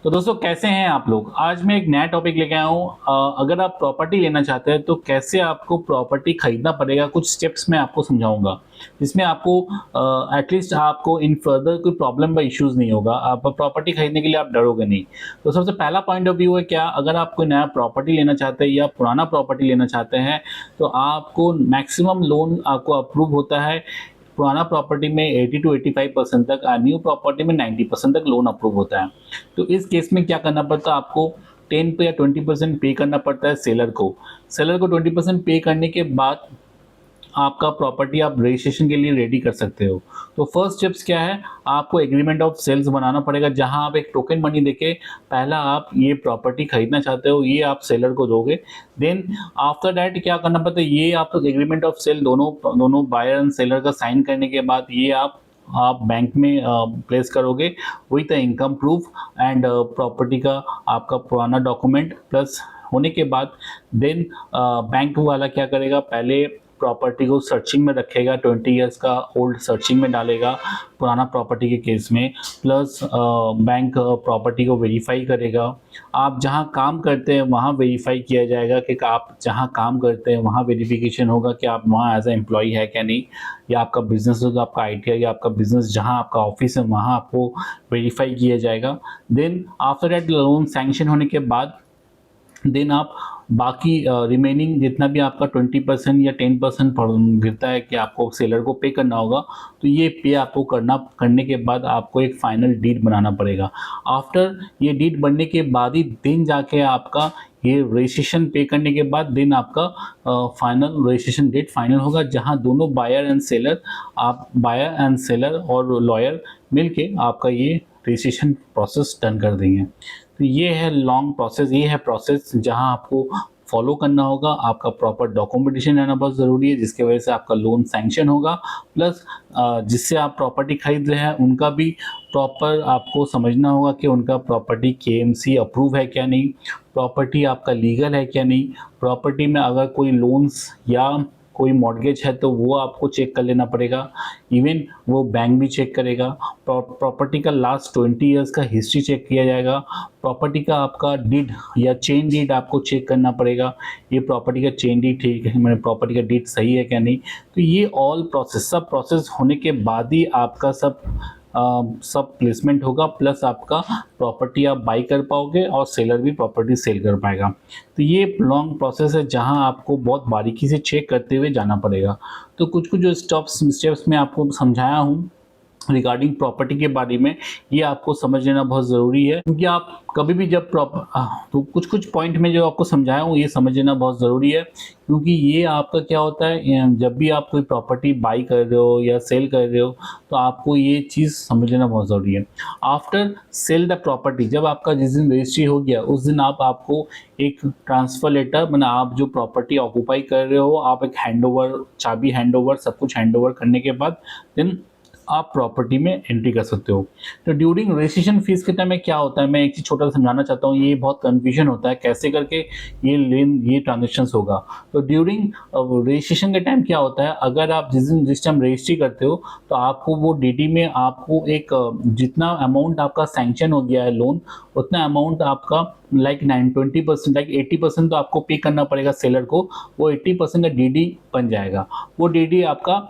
तो दोस्तों कैसे हैं आप लोग? आज मैं एक नया टॉपिक लेके आया हूँ। अगर आप प्रॉपर्टी लेना चाहते हैं तो कैसे आपको प्रॉपर्टी खरीदना पड़ेगा, कुछ स्टेप्स मैं आपको समझाऊँगा। जिसमें आपको एटलीस्ट आपको इन फर्दर कोई प्रॉब्लम या इश्यूज़ नहीं होगा। आप प्रॉपर्टी खरीदने के लिए आप डरोगे नहीं। तो सबसे पहला पॉइंट ऑफ व्यू है क्या, अगर आप कोई नया प्रॉपर्टी लेना चाहते हैं या पुराना प्रॉपर्टी लेना चाहते हैं, तो आपको मैक्सिमम लोन आपको अप्रूव होता है पुराना प्रॉपर्टी में 80 टू 85% तक, न्यू प्रॉपर्टी में 90% तक लोन अप्रूव होता है। तो इस केस में क्या करना पड़ता है आपको, 10 पे या 20% पे करना पड़ता है सेलर को। सेलर को 20% पे करने के बाद आपका प्रॉपर्टी आप रजिस्ट्रेशन के लिए रेडी कर सकते हो। तो फर्स्ट स्टेप्स क्या है, आपको एग्रीमेंट ऑफ सेल्स बनाना पड़ेगा, जहां आप एक टोकन मनी देके पहला आप ये प्रॉपर्टी खरीदना चाहते हो ये आप सेलर को दोगे। देन आफ्टर दैट क्या करना पड़ता है, ये आप एग्रीमेंट ऑफ सेल दोनों दोनों बायर एंड सेलर का साइन करने के बाद ये आप बैंक में प्लेस करोगे with income proof and property का आपका पुराना डॉक्यूमेंट प्लस होने के बाद देन बैंक वाला क्या करेगा, पहले प्रॉपर्टी को सर्चिंग में रखेगा, 20 इयर्स का ओल्ड सर्चिंग में डालेगा पुराना प्रॉपर्टी के केस में, प्लस बैंक प्रॉपर्टी को वेरीफाई करेगा। आप जहां काम करते हैं वहां वेरीफाई किया जाएगा कि आप जहां काम करते हैं वहां वेरिफिकेशन होगा कि आप वहां एज ए एम्प्लॉय है क्या नहीं, या आपका बिजनेस हो तो आपका आईटी या आपका बिजनेस जहां आपका ऑफिस है वहां आपको वेरीफाई किया जाएगा। Then after that loan sanction होने के बाद देन आप बाकी रिमेनिंग जितना भी आपका 20% या 10% गिरता है कि आपको सेलर को पे करना होगा, तो ये पे आपको करने के बाद आपको एक फाइनल डीड बनाना पड़ेगा। आफ्टर ये डीड बनने के बाद ही दिन जाके आपका ये रजिस्ट्रेशन पे करने के बाद दिन आपका फाइनल रजिस्ट्रेशन डेट फाइनल होगा, जहां दोनों बायर एंड सेलर और लॉयर मिलके आपका ये रजिस्ट्रेशन प्रोसेस डन कर देंगे। तो ये है लॉन्ग प्रोसेस, ये है प्रोसेस जहां आपको फॉलो करना होगा। आपका प्रॉपर डॉक्यूमेंटेशन रहना बहुत ज़रूरी है, जिसकी वजह से आपका लोन सैंक्शन होगा। प्लस जिससे आप प्रॉपर्टी खरीद रहे हैं उनका भी प्रॉपर आपको समझना होगा कि उनका प्रॉपर्टी केएमसी अप्रूव है क्या नहीं, प्रॉपर्टी आपका लीगल है क्या नहीं, प्रॉपर्टी में अगर कोई लोन्स या कोई मॉर्गेज है तो वो आपको चेक कर लेना पड़ेगा। इवन वो बैंक भी चेक करेगा। प्रॉपर्टी का लास्ट 20 इयर्स का हिस्ट्री चेक किया जाएगा। प्रॉपर्टी का आपका डीड या चेन डीड आपको चेक करना पड़ेगा, ये प्रॉपर्टी का चेन डीड ठीक है, मैंने प्रॉपर्टी का डीड सही है क्या नहीं। तो ये ऑल प्रोसेस सब प्रोसेस होने के बाद ही आपका सब प्लेसमेंट होगा, प्लस आपका प्रॉपर्टी आप बाई कर पाओगे और सेलर भी प्रॉपर्टी सेल कर पाएगा। तो ये लॉन्ग प्रोसेस है जहां आपको बहुत बारीकी से चेक करते हुए जाना पड़ेगा। तो कुछ कुछ जो स्टेप्स मैं आपको समझाया हूँ रिगार्डिंग प्रॉपर्टी के बारे में, ये आपको समझ लेना बहुत ज़रूरी है, क्योंकि आप कभी भी जब तो कुछ कुछ पॉइंट में जो आपको समझाया हूँ ये समझ लेना बहुत ज़रूरी है, क्योंकि ये आपका क्या होता है, जब भी आप कोई प्रॉपर्टी बाई कर रहे हो या सेल कर रहे हो तो आपको ये चीज़ समझ लेना बहुत ज़रूरी है। आफ्टर सेल द प्रॉपर्टी, जब आपका जिस दिन रजिस्ट्री हो गया उस दिन आपको एक ट्रांसफ़र लेटर, मतलब आप जो प्रॉपर्टी ऑक्यूपाई कर रहे हो आप एक हैंडओवर, चाबी हैंडओवर, सब कुछ हैंडओवर करने के बाद देन आप प्रॉपर्टी में एंट्री कर सकते हो। तो ड्यूरिंग रजिस्ट्रेशन फीस के टाइम में क्या होता है, मैं एक चीज़ छोटा सा समझाना चाहता हूँ, ये बहुत कन्फ्यूजन होता है कैसे करके ये ट्रांजेक्शंस होगा। तो ड्यूरिंग रजिस्ट्रेशन के टाइम क्या होता है, अगर आप जिस टाइम रजिस्ट्री करते हो तो आपको वो डीडी में आपको एक जितना अमाउंट आपका सैंक्शन हो गया है लोन, उतना अमाउंट आपका लाइक 20% लाइक 80% तो आपको पे करना पड़ेगा सेलर को, वो 80% का डीडी बन जाएगा। वो डीडी आपका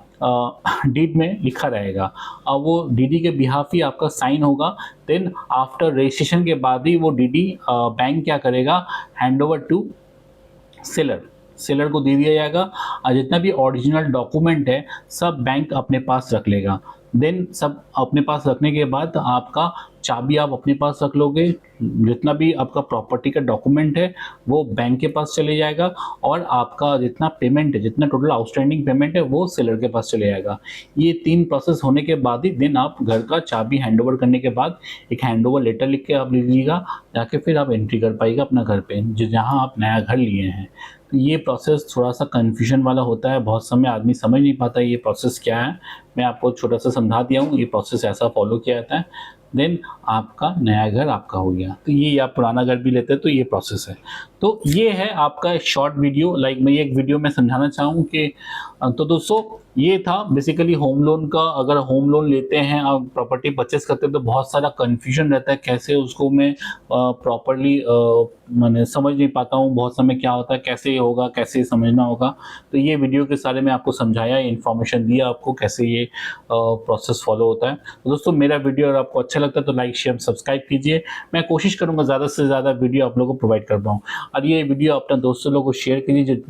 डीड में लिखा रहेगा। अब वो डीडी के बिहाफ ही आपका साइन होगा। देन आफ्टर रजिस्ट्रेशन के बाद ही वो डीडी बैंक क्या करेगा, हैंड ओवर टू सेलर को दे दिया जाएगा, और जितना भी ओरिजिनल डॉक्यूमेंट है सब बैंक अपने पास रख लेगा। देन सब अपने पास रखने के बाद आपका चाबी आप अपने पास रख लोगे, जितना भी आपका प्रॉपर्टी का डॉक्यूमेंट है वो बैंक के पास चले जाएगा, और आपका जितना पेमेंट है, जितना टोटल आउटस्टैंडिंग पेमेंट है वो सेलर के पास चले जाएगा। ये 3 प्रोसेस होने के बाद ही देन आप घर का चाबी हैंडओवर करने के बाद एक हैंडओवर लेटर लिख के आप लीजिएगा, जाके फिर आप एंट्री कर पाइएगा अपना घर पे जहाँ आप नया घर लिए हैं। तो ये प्रोसेस थोड़ा सा कन्फ्यूजन वाला होता है, बहुत समय आदमी समझ नहीं पाता ये प्रोसेस क्या है। मैं आपको छोटा सा समझा दिया हूँ, ये प्रोसेस ऐसा फॉलो किया जाता है, देन आपका नया घर आपका हो गया। तो ये आप पुराना घर भी लेते हैं तो ये प्रोसेस है। तो ये है आपका एक शॉर्ट वीडियो, लाइक मैं एक वीडियो में समझाना चाहूँ कि तो दोस्तों ये था बेसिकली होम लोन का। अगर होम लोन लेते हैं, आप प्रॉपर्टी परचेस करते हैं, तो बहुत सारा कन्फ्यूजन रहता है, कैसे उसको मैं प्रॉपरली मैंने समझ नहीं पाता हूँ बहुत समय क्या होता है, कैसे होगा, कैसे समझना होगा। तो ये वीडियो के सारे में आपको समझाया, इन्फॉर्मेशन दिया आपको कैसे ये प्रोसेस फॉलो होता है। तो दोस्तों मेरा वीडियो अगर आपको अच्छा लगता है तो लाइक शेयर सब्सक्राइब कीजिए। मैं कोशिश करूँगा ज़्यादा से ज़्यादा वीडियो आप लोगों को प्रोवाइड कर पाऊँ। और ये वीडियो अपने दोस्तों लोगों को शेयर कीजिए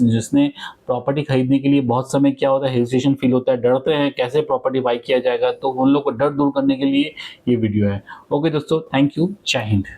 जिसने प्रॉपर्टी खरीदने के लिए बहुत समय क्या होता है, हेजिटेशन फील होता है, डरते हैं कैसे प्रॉपर्टी बाई किया जाएगा, तो उन लोग को डर दूर करने के लिए ये वीडियो है। ओके दोस्तों, थैंक यू, जय हिंद।